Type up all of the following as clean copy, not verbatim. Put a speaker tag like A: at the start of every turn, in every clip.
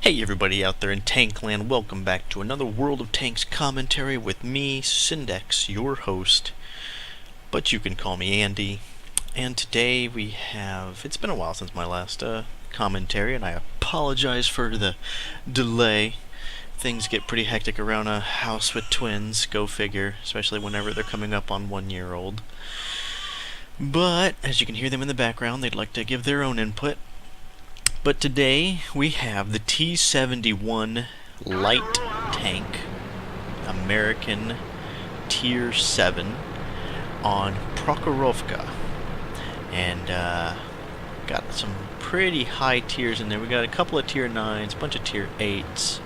A: Hey everybody out there in Tankland, welcome back to another World of Tanks commentary with me, Syndex, your host, but you can call me Andy. And today we have, it's been a while since my last commentary, and I apologize for the delay. Things get pretty hectic around a house with twins, go figure, especially whenever they're coming up on 1 year old. But, as you can hear them in the background, they'd like to give their own input. But today we have the T71 light tank, American Tier 7 on Prokhorovka. And got some pretty high tiers in there. We got a couple of tier 9s, a bunch of tier 8s.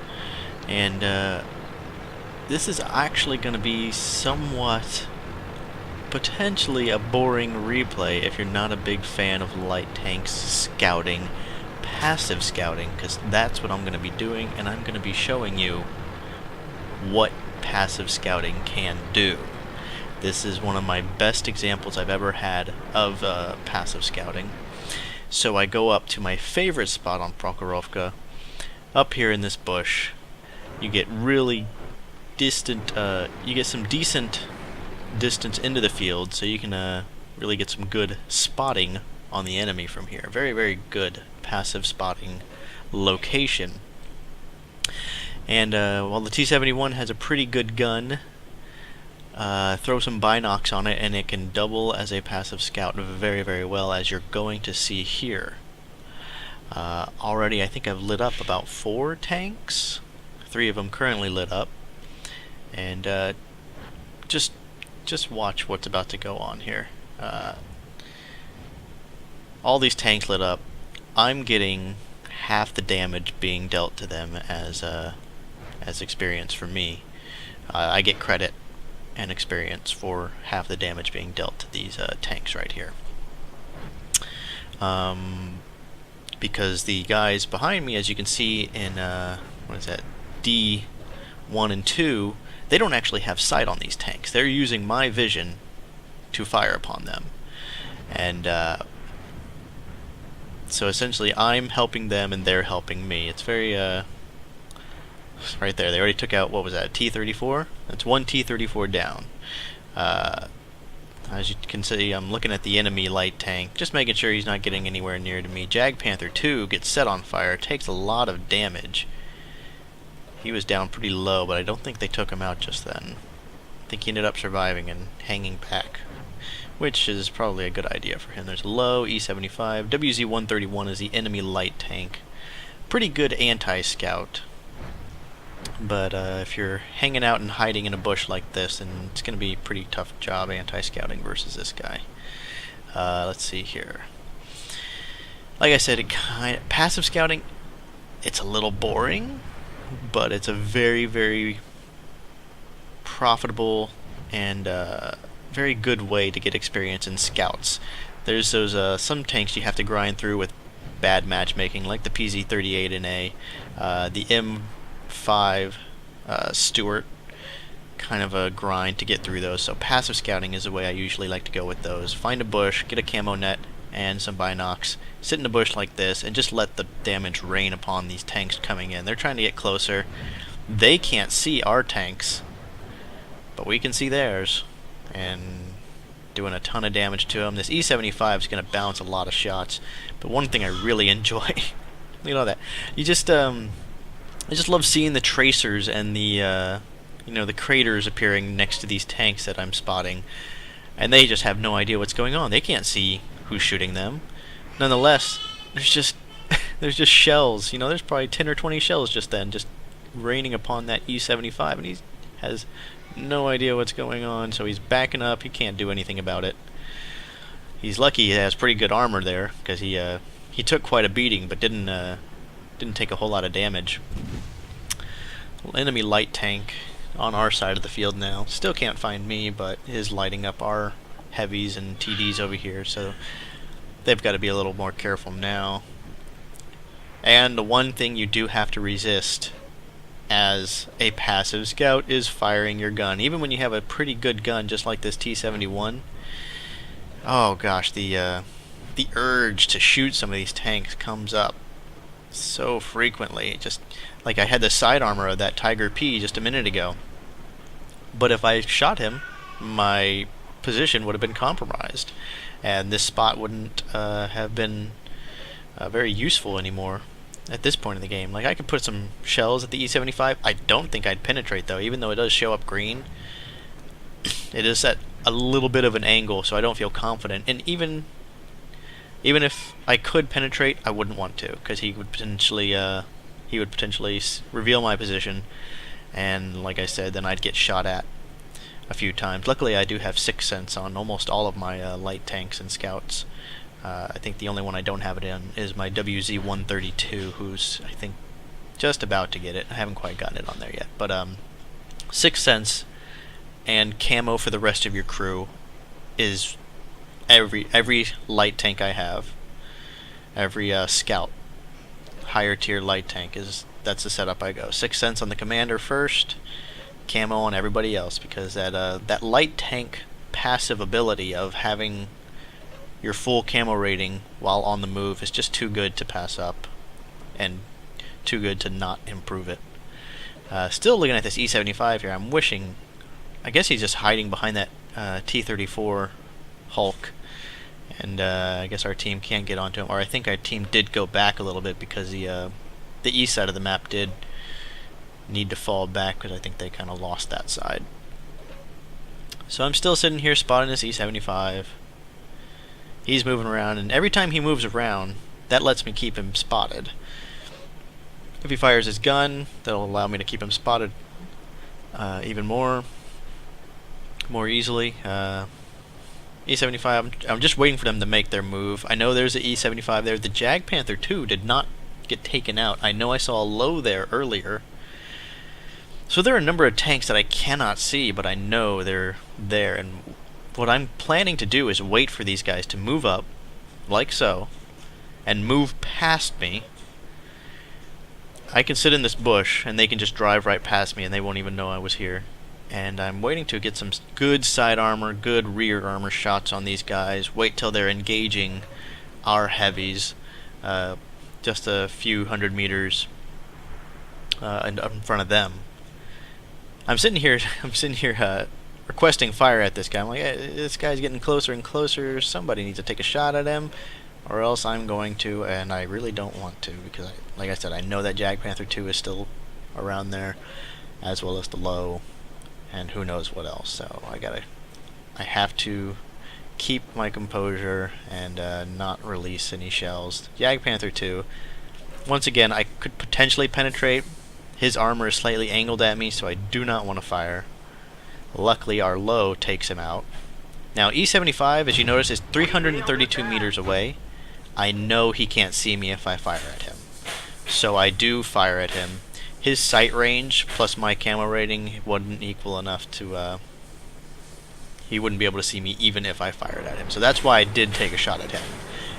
A: And this is actually going to be somewhat potentially a boring replay if you're not a big fan of light tanks scouting. Passive scouting, because that's what I'm going to be doing, and I'm going to be showing you what passive scouting can do. This is one of my best examples I've ever had of passive scouting. So I go up to my favorite spot on Prokhorovka, up here in this bush. You get really distant, you get some decent distance into the field, so you can really get some good spotting on the enemy from here. Very, very good passive spotting location. And while the T71 has a pretty good gun, throw some binocs on it and it can double as a passive scout very, very well, as you're going to see here. Already I think I've lit up about 4 tanks, 3 of them currently lit up, and just watch what's about to go on here. All these tanks lit up. I'm getting half the damage being dealt to them as experience for me. I get credit and experience for half the damage being dealt to these tanks right here. Because the guys behind me, as you can see in what is that, D1 and 2, they don't actually have sight on these tanks. They're using my vision to fire upon them, and so essentially I'm helping them and they're helping me. It's very right there. They already took out, what was that, T34? That's 1 T34 down. As you can see, I'm looking at the enemy light tank, just making sure he's not getting anywhere near to me. Jag Panther 2 gets set on fire, takes a lot of damage. He was down pretty low, but I don't think they took him out just then. I think he ended up surviving and hanging back, which is probably a good idea for him. There's low E75. WZ-131 is the enemy light tank. Pretty good anti-scout. But if you're hanging out and hiding in a bush like this, then it's going to be a pretty tough job anti-scouting versus this guy. Let's see here. Like I said, passive scouting, it's a little boring, but it's a very, very profitable and very good way to get experience in scouts. There's those some tanks you have to grind through with bad matchmaking, like the PZ-38 in A, the M5 Stuart, kind of a grind to get through those. So passive scouting is the way I usually like to go with those. Find a bush, get a camo net and some binocs, sit in a bush like this, and just let the damage rain upon these tanks coming in. They're trying to get closer. They can't see our tanks, but we can see theirs, and doing a ton of damage to them. This E75 is going to bounce a lot of shots, but one thing I really enjoy, you know that, I just love seeing the tracers and the the craters appearing next to these tanks that I'm spotting, and they just have no idea what's going on. They can't see who's shooting them. Nonetheless, there's just shells. There's probably 10 or 20 shells just then, just raining upon that E75, and he has no idea what's going on, so he's backing up. He can't do anything about it. He's lucky he has pretty good armor there, because he took quite a beating, but didn't take a whole lot of damage. Enemy light tank on our side of the field now. Still can't find me, but is lighting up our heavies and TDs over here, so they've got to be a little more careful now. And the one thing you do have to resist as a passive scout is firing your gun. Even when you have a pretty good gun, just like this T71, oh gosh, the urge to shoot some of these tanks comes up. so frequently. Just like I had the side armor of that Tiger P just a minute ago. But if I shot him, my position would have been compromised, and this spot wouldn't have been very useful anymore at this point in the game. Like, I could put some shells at the E75. I don't think I'd penetrate, though, even though it does show up green. It is at a little bit of an angle, so I don't feel confident. And even if I could penetrate, I wouldn't want to, because he would potentially reveal my position, and like I said, then I'd get shot at a few times. Luckily, I do have 6th Sense on almost all of my light tanks and scouts. I think the only one I don't have it in is my WZ-132, who's, I think, just about to get it. I haven't quite gotten it on there yet. But 6th Sense and camo for the rest of your crew is every light tank I have. Every scout, higher tier light tank, that's the setup I go. 6th Sense on the commander first, camo on everybody else, because that light tank passive ability of having your full camo rating while on the move is just too good to pass up, and too good to not improve it. Still looking at this E75 here, I'm wishing, I guess he's just hiding behind that T34 Hulk, and I guess our team can't get onto him, or I think our team did go back a little bit because the east side of the map did need to fall back, because I think they kind of lost that side. So I'm still sitting here spotting this E75. He's moving around, and every time he moves around, that lets me keep him spotted. If he fires his gun, that'll allow me to keep him spotted even more easily. E75, I'm just waiting for them to make their move. I know there's an E75 there. The Jag Panther 2 did not get taken out. I know I saw a low there earlier. So there are a number of tanks that I cannot see, but I know they're there, and what I'm planning to do is wait for these guys to move up, like so, and move past me. I can sit in this bush, and they can just drive right past me, and they won't even know I was here. And I'm waiting to get some good side armor, good rear armor shots on these guys. Wait till they're engaging our heavies, just a few hundred meters in front of them. I'm sitting here requesting fire at this guy. I'm like, hey, this guy's getting closer and closer. Somebody needs to take a shot at him, or else I'm going to, and I really don't want to, because, like I said, I know that Jag Panther 2 is still around there, as well as the low, and who knows what else. So I have to keep my composure and not release any shells. Jag Panther 2, once again, I could potentially penetrate. His armor is slightly angled at me, so I do not want to fire. Luckily, our low takes him out. Now, E75, as you notice, is 332 meters away. I know he can't see me if I fire at him, so I do fire at him. His sight range plus my camo rating wouldn't equal enough to... he wouldn't be able to see me even if I fired at him. So that's why I did take a shot at him.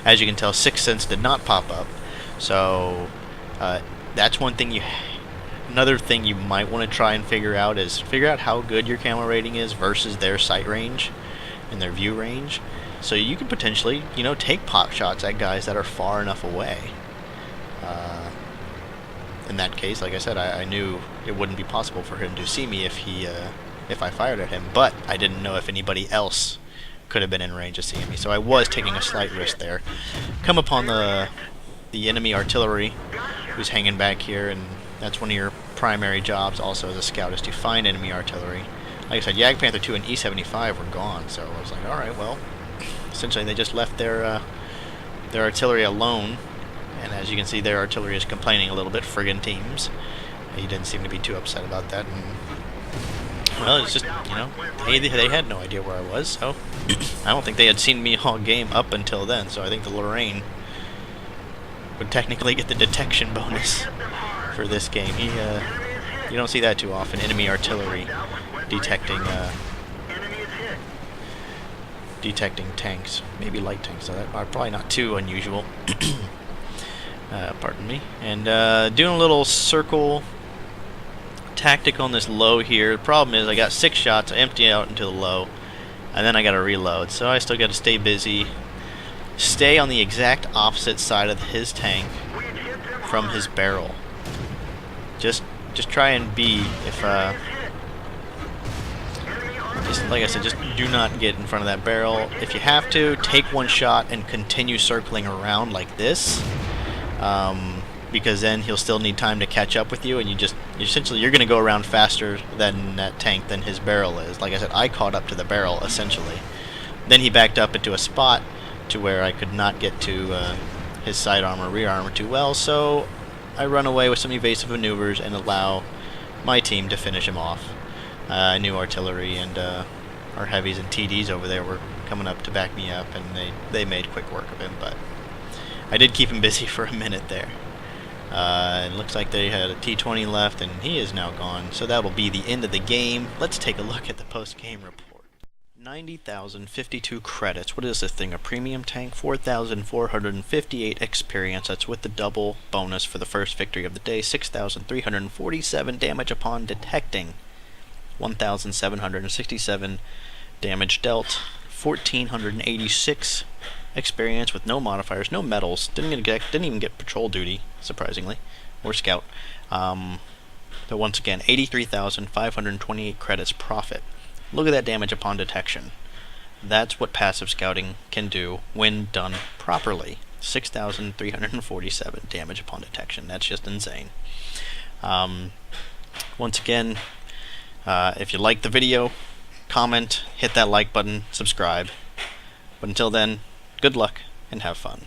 A: As you can tell, 6th Sense did not pop up. So that's one thing Another thing you might want to try and figure out is figure out how good your camo rating is versus their sight range and their view range. So you could potentially, take pot shots at guys that are far enough away. In that case, like I said, I knew it wouldn't be possible for him to see me if I fired at him, but I didn't know if anybody else could have been in range of seeing me. So I was taking a slight risk there. Come upon the enemy artillery who's hanging back here, and that's one of your primary jobs also as a scout, is to find enemy artillery. Like I said, Jag Panther 2 and E75 were gone, so I was like, alright, well, essentially they just left their artillery alone, and as you can see, their artillery is complaining a little bit, friggin' teams. He didn't seem to be too upset about that, and, well, it's just, they had no idea where I was, so I don't think they had seen me all game up until then, so I think the Lorraine would technically get the detection bonus for this game. You don't see that too often, enemy artillery detecting tanks, maybe light tanks, so that are probably not too unusual. Pardon me. And doing a little circle tactic on this low here. The problem is I got 6 shots, I empty out into the low, and then I gotta reload, so I still gotta stay busy, stay on the exact opposite side of his tank, from his barrel. Just try and be, just like I said, just do not get in front of that barrel. If you have to, take one shot and continue circling around like this, because then he'll still need time to catch up with you, and you're going to go around faster than that tank than his barrel is. Like I said, I caught up to the barrel essentially. Then he backed up into a spot to where I could not get to his side armor, rear armor too well, so I run away with some evasive maneuvers and allow my team to finish him off. I knew artillery and our heavies and TDs over there were coming up to back me up, and they made quick work of him, but I did keep him busy for a minute there. It looks like they had a T20 left, and he is now gone, so that will be the end of the game. Let's take a look at the post-game report. 90,052 credits. What is this thing? A premium tank? 4,458 experience. That's with the double bonus for the first victory of the day. 6,347 damage upon detecting. 1,767 damage dealt. 1,486 experience with no modifiers, no medals. Didn't even get patrol duty, surprisingly, or scout. But once again, 83,528 credits profit. Look at that damage upon detection. That's what passive scouting can do when done properly. 6,347 damage upon detection. That's just insane. Once again, if you like the video, comment, hit that like button, subscribe. But until then, good luck and have fun.